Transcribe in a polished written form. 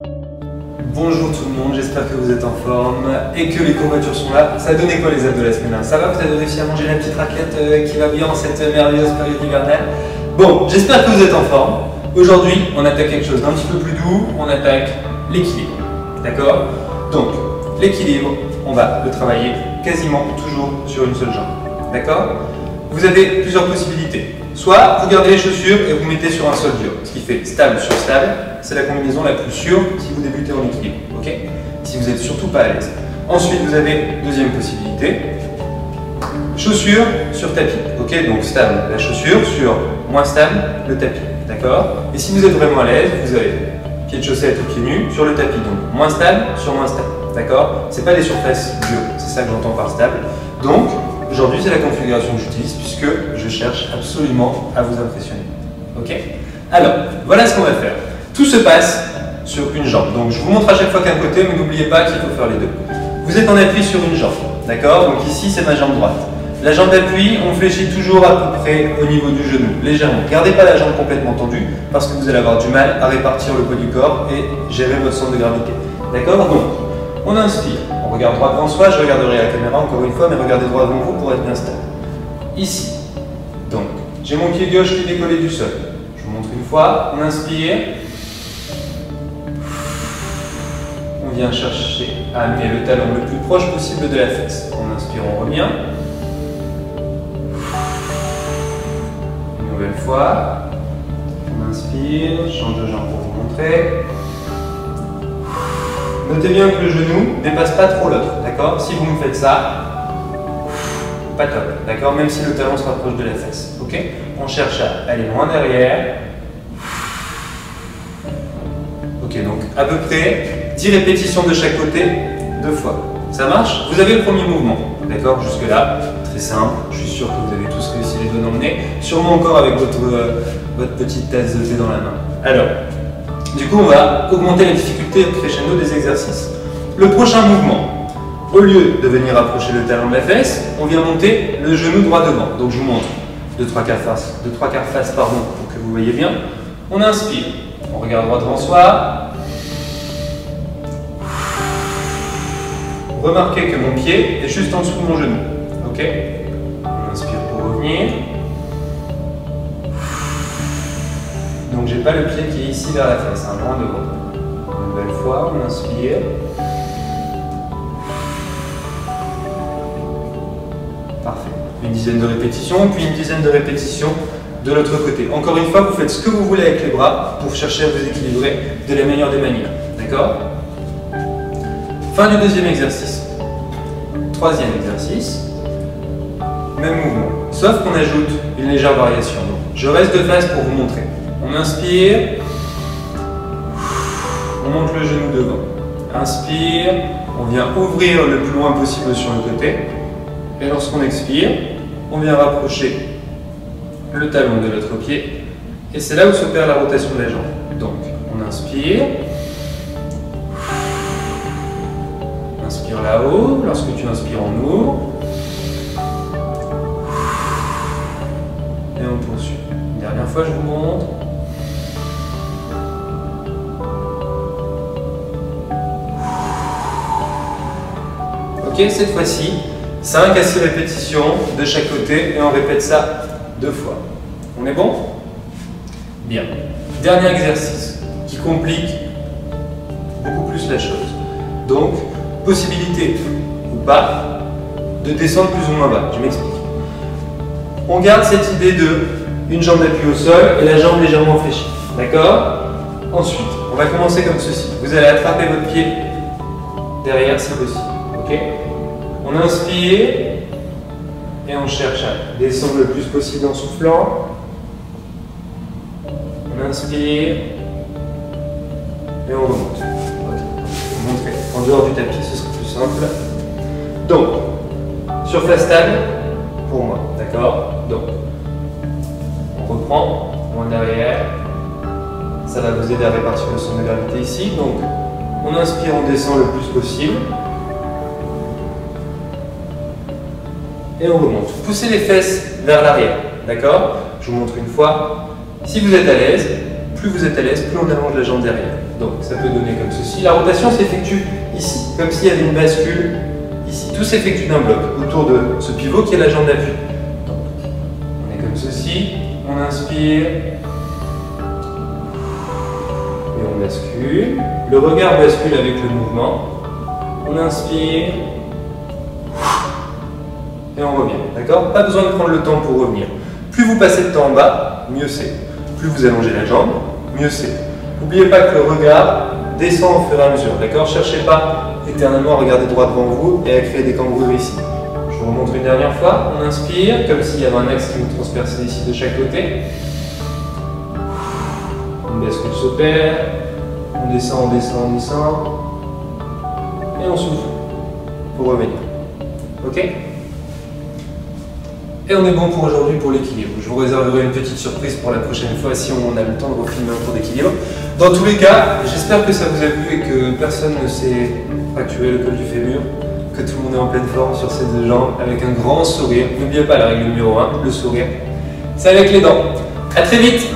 Bonjour tout le monde, j'espère que vous êtes en forme et que les courbatures sont là. Ça a donné quoi les abdos de la semaine? Ça va? Vous avez réussi à manger la petite raclette qui va bien en cette merveilleuse période hivernale? Bon, j'espère que vous êtes en forme. Aujourd'hui, on attaque quelque chose d'un petit peu plus doux, on attaque l'équilibre. D'accord? Donc, l'équilibre, on va le travailler quasiment toujours sur une seule jambe. D'accord? Vous avez plusieurs possibilités. Soit vous gardez les chaussures et vous mettez sur un sol dur, ce qui fait stable sur stable. C'est la combinaison la plus sûre si vous débutez en équilibre. Ok? Si vous n'êtes surtout pas à l'aise. Ensuite, vous avez deuxième possibilité. Chaussures sur tapis. Ok? Donc stable la chaussure, sur moins stable le tapis. D'accord? Et si vous êtes vraiment à l'aise, vous avez pied de chaussettes ou pieds nus sur le tapis. Donc moins stable sur moins stable. D'accord? Ce n'est pas des surfaces dures. C'est ça que j'entends par stable. Donc, aujourd'hui, c'est la configuration que j'utilise puisque je cherche absolument à vous impressionner. Ok? Alors, voilà ce qu'on va faire. Tout se passe sur une jambe. Donc, je vous montre à chaque fois qu'un côté, mais n'oubliez pas qu'il faut faire les deux. Vous êtes en appui sur une jambe. D'accord? Donc ici, c'est ma jambe droite. La jambe d'appui, on fléchit toujours à peu près au niveau du genou, légèrement. Gardez pas la jambe complètement tendue parce que vous allez avoir du mal à répartir le poids du corps et gérer votre centre de gravité. D'accord? Donc, on inspire. On regarde droit devant soi, je regarderai la caméra encore une fois, mais regardez droit devant vous pour être bien stable. Ici. Donc, j'ai mon pied gauche qui est décollé du sol. Je vous montre une fois. On inspire. On vient chercher à amener le talon le plus proche possible de la fesse. On inspire, on revient. Une nouvelle fois. On inspire, change de jambe pour vous montrer. Notez bien que le genou ne dépasse pas trop l'autre, d'accord? Si vous me faites ça, pas top, d'accord? Même si le talon se rapproche de la fesse, ok? On cherche à aller loin derrière. Ok, donc à peu près 10 répétitions de chaque côté, 2 fois. Ça marche? Vous avez le premier mouvement, d'accord? Jusque-là, très simple. Je suis sûr que vous avez tous réussi les doigts d'emmener. Sûrement encore avec votre petite tasse de thé dans la main. Alors, du coup, on va augmenter la difficulté crescendo des exercices. Le prochain mouvement, au lieu de venir approcher le talon de la fesse, on vient monter le genou droit devant. Donc je vous montre de 3/4 face, pour que vous voyez bien. On inspire, on regarde droit devant soi. Remarquez que mon pied est juste en dessous de mon genou. Ok? On inspire pour revenir. Donc j'ai pas le pied qui est ici vers la fesse, loin devant. Une nouvelle fois, on inspire. Parfait. Une dizaine de répétitions, puis une dizaine de répétitions de l'autre côté. Encore une fois, vous faites ce que vous voulez avec les bras pour chercher à vous équilibrer de la meilleure des manières. D'accord? Fin du deuxième exercice. Troisième exercice. Même mouvement. Sauf qu'on ajoute une légère variation. Donc, je reste de face pour vous montrer. On inspire, on monte le genou devant. Inspire, on vient ouvrir le plus loin possible sur le côté. Et lorsqu'on expire, on vient rapprocher le talon de l'autre pied. Et c'est là où s'opère la rotation de la jambe. Donc, on inspire. Inspire là-haut. Lorsque tu inspires, on ouvre. Et on poursuit. Une dernière fois, je vous montre. Ok, cette fois-ci, 5 à 6 répétitions de chaque côté et on répète ça 2 fois. On est bon? Bien. Dernier exercice qui complique beaucoup plus la chose. Donc, possibilité ou pas de descendre plus ou moins bas. Je m'explique. On garde cette idée de une jambe d'appui au sol et la jambe légèrement fléchie. D'accord? Ensuite, on va commencer comme ceci. Vous allez attraper votre pied derrière si possible. Ok? On inspire et on cherche à descendre le plus possible en soufflant. On inspire et on remonte. Ok. Vous montrez. En dehors du tapis, ce sera plus simple. Donc, surface stable pour moi. D'accord? Donc, on reprend, loin derrière. Ça va vous aider à répartir le centre de gravité ici. Donc, on inspire, on descend le plus possible. Et on remonte. Poussez les fesses vers l'arrière. D'accord? Je vous montre une fois. Si vous êtes à l'aise, plus vous êtes à l'aise, plus on allonge la jambe derrière. Donc ça peut donner comme ceci. La rotation s'effectue ici, comme s'il y avait une bascule ici. Tout s'effectue d'un bloc autour de ce pivot qui est la jambe d'appui. Donc on est comme ceci, on inspire et on bascule. Le regard bascule avec le mouvement. On inspire et on revient. D'accord? Pas besoin de prendre le temps pour revenir. Plus vous passez de temps en bas, mieux c'est. Plus vous allongez la jambe, mieux c'est. N'oubliez pas que le regard descend au fur et à mesure. D'accord? Cherchez pas éternellement à regarder droit devant vous et à créer des cambrures ici. Je vous remontre une dernière fois. On inspire comme s'il y avait un axe qui vous transperçait ici de chaque côté. Une bascule s'opère. On descend, on descend, on descend. Et on souffle pour revenir. Ok? Et on est bon pour aujourd'hui pour l'équilibre. Je vous réserverai une petite surprise pour la prochaine fois si on a le temps de refilmer un cours d'équilibre. Dans tous les cas, j'espère que ça vous a plu et que personne ne s'est fracturé le col du fémur, que tout le monde est en pleine forme sur ces deux jambes avec un grand sourire. N'oubliez pas la règle numéro 1, le sourire. C'est avec les dents. À très vite!